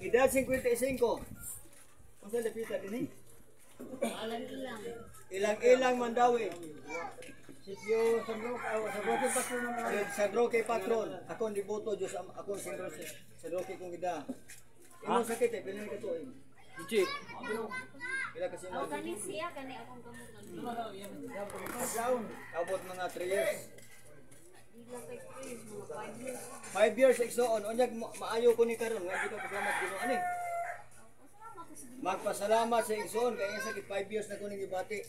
Edad 55. Unsa lapita dinhi? Ilang Mandawi. Sityo sa Roque Patron. Sa Roque Patron. Ako ang diboto Diyos ako sa Roque kong gida. Imong sakit eh, pila ka tuig? Ichi. Pila kasi mo? Kani siya kani akong gamutan. Abot mga 3 years. Dila kay Chris mga 5 years. 5 years igsoon. Unyag maayo ko ni karon, nga kita pasalamat Ginoo ani. Magpasalamat sa igsoon kay ang sakit 5 years na ko ning gibati.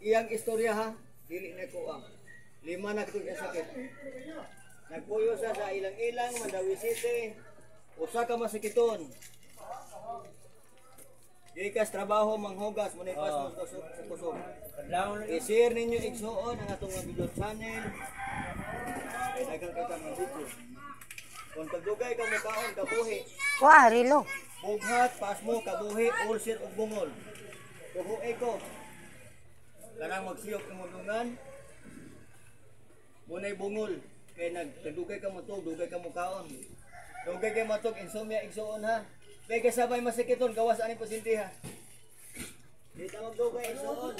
Iyang istorya ha, dili na ko ang 5 na ko sakit. Nagpuyo sa ilang-ilang Mandawi City. Usa ka masakiton. Dikas trabaho manghugas mo ni pas mo sa kusog. I-share ninyo igsoon ang atong video channel. Ay daghang kita mga video. Kung pagdugay ka mukaon kabuhi. Wah, rilo. Bughat, pasmo, kabuhi, ulcer ug bungol. Tuhuay ko. Kanang magsiyok ng mundungan. Munay bungol. Kaya nagdugay ka matog, dugay ka mukaon. Dugay kay matog, insomnia igsoon ha. Kaya kasabay masikiton, gawas aning pasinti ha. Di ta magdugay igsoon.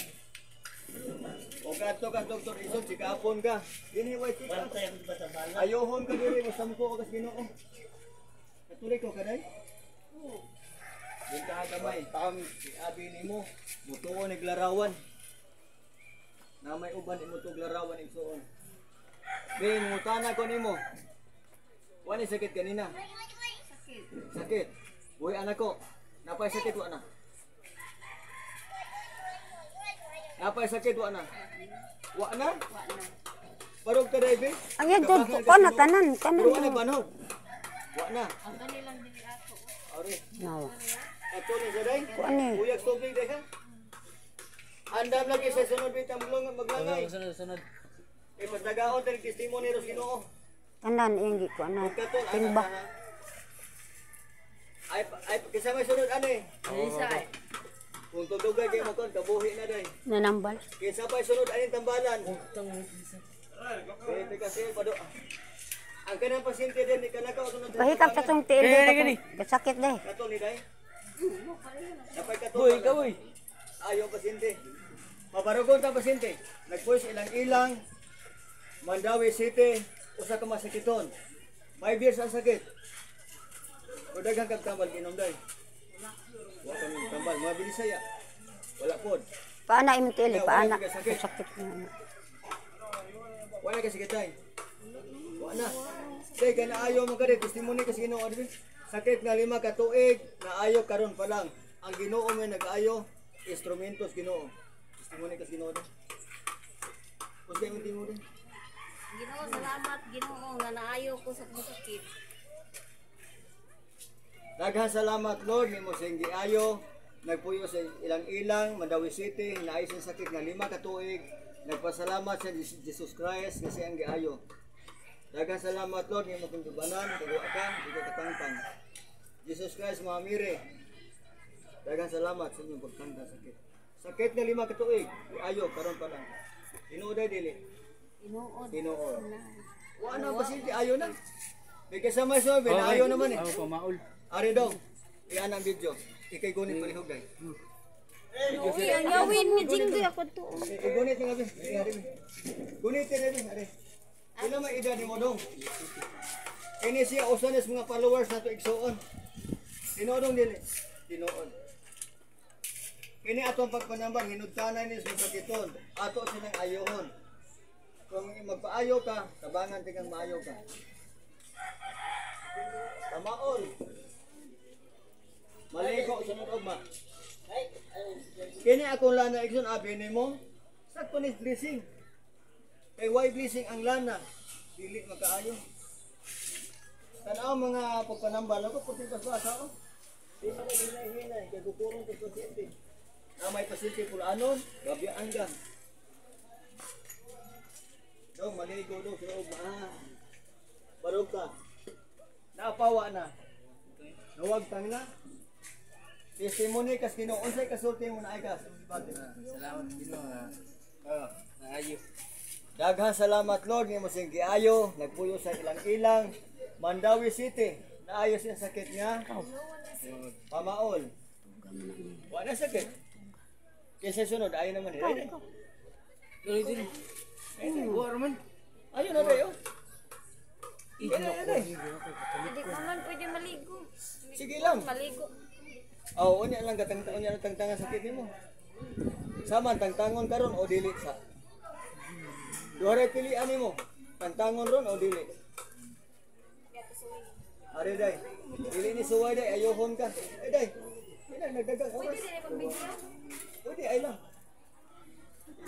O kadto ka doktor ison, sikapon ka. Dini way tika. Ayohon ka diri mo sampo kas Ginoo. Katuloy ko kaday. Di ka gamay, pam abi nimo, mutuo naglarawan. Na may uban imo tug larawan igsoon. Bin mutana ko nimo. Wani sakit kanina. Sakit. Uy anak ko, napay sakit wa na. Napay sakit wa na. Wa na? Barog ka dai be? Ang yan dod ko na tanan, tanan. Wa na banog. Wa na. Ang kanilang dili ako. Ore. No. Ato ni sa dai? Kuan ni. Uyag tubig dai ha. Andam lagi sa sunod bitang maglangay. Sunod. E pagdagaon tag testimony ros Ginoo. Tanan inggi ko na. Pagkaton Timba. Ay kasama sunod ani. Isa ay. Kung tudugay kay mo kon kabuhi na dai. Nanambal. Kaysa pa sunod aning tambalan. Pwede kasi pado. Ang kanang pasyente din ni kanaka sunod. Pahikap sa tong tiil dito. Kasakit deh. Kato ni dai. Napay kato. Boy, ka boy. Ayaw pasyente. Mabarugon ta pasyente. Nagpush ilang-ilang. Mandawi City, usa ka masakiton. 5 years ang sakit. O daghang kag tambal inom day. Wa kami tambal, mga binisaya. Wala pod. Paana imong tiil, paana. Kasakit na. Wala ka sakit day. Wala na. Say kana ayaw mo kadi testimony kasi Ginoo adbi. Sakit nga 5 ka tuig, naayo karon pa lang. Ang Ginoo may nag-ayo instrumentos Ginoo. Testimony kasi Ginoo. Usa imong timod. Ginoo salamat Ginoo nga naayo ko sa sakit. Daghang salamat Lord nimo sa giayo. Nagpuyo sa ilang-ilang Mandawi City, naay sa sakit nga 5 ka tuig. Nagpasalamat sa Jesus Christ nga siyang giayo. Daghang salamat Lord nimo kung tubanan, kagwa ka, di ka katangtang. Jesus Christ mamire. Daghang salamat sa inyong pagtangtang sakit. Sakit nga 5 ka tuig, giayo karon pa lang. Tinuoday dili. Tinuod. Wa na pasyente ayo na. Bigay sa may sobe, ayo naman eh. Ako pamaul. Ari daw. Iyan ang video. Ikay gunit palihog day. Uy, ang yawin ni Jinggoy ako to. Gunit nga bi. Ari. Gunit ni bi. Ari. Ila may edad ni mo dong. Ini siya usan is mga followers nato igsuon. Tinodong dili. Tinuod. Kini atong pagpanambang hinudtanan ni sa sakiton. Ato silang ayohon. Kung magpaayo ka, tabangan tigang maayo ka. Tamaon. Maligo sunod ugma. Kini akong lana igsoon abi nimo. Sakto ni blessing. Kay why blessing ang lana? Dili makaayo. Tanaw mga pagpanambal ako puti basa oh. Di man hinay-hinay kay kukurong ko pasyente. Na may pasyente pulanon, gabiyaan ka. Dong maligo do sa ugma. Barog ka. Napawa na. Nawag tang na. Testimony kas Ginoo unsay kasulti mo na ay ka. Salamat Ginoo. Naayo. Daghang salamat Lord nimo sing giayo, nagpuyo sa ilang-ilang Mandawi City. naayos yung sakit niya. Pamaol. Wala sakit. Kaysa sunod, ayaw naman eh. Ayun. Tuloy din. Buwa naman. Ayun na tayo. Ayun. Hindi ko man pwede maligo. Sige lang. Maligo. Oo, unya lang unya lang tangtangan sakit nimo. Sama tangtangon karon o dili sa. Duha pilian nimo. Tangtangon ron o dili. Ari day. Dili ni suway day ayohon ka. Ay day. Ina nagdagang oras. Pwede rin pag-video. Pwede ay lang.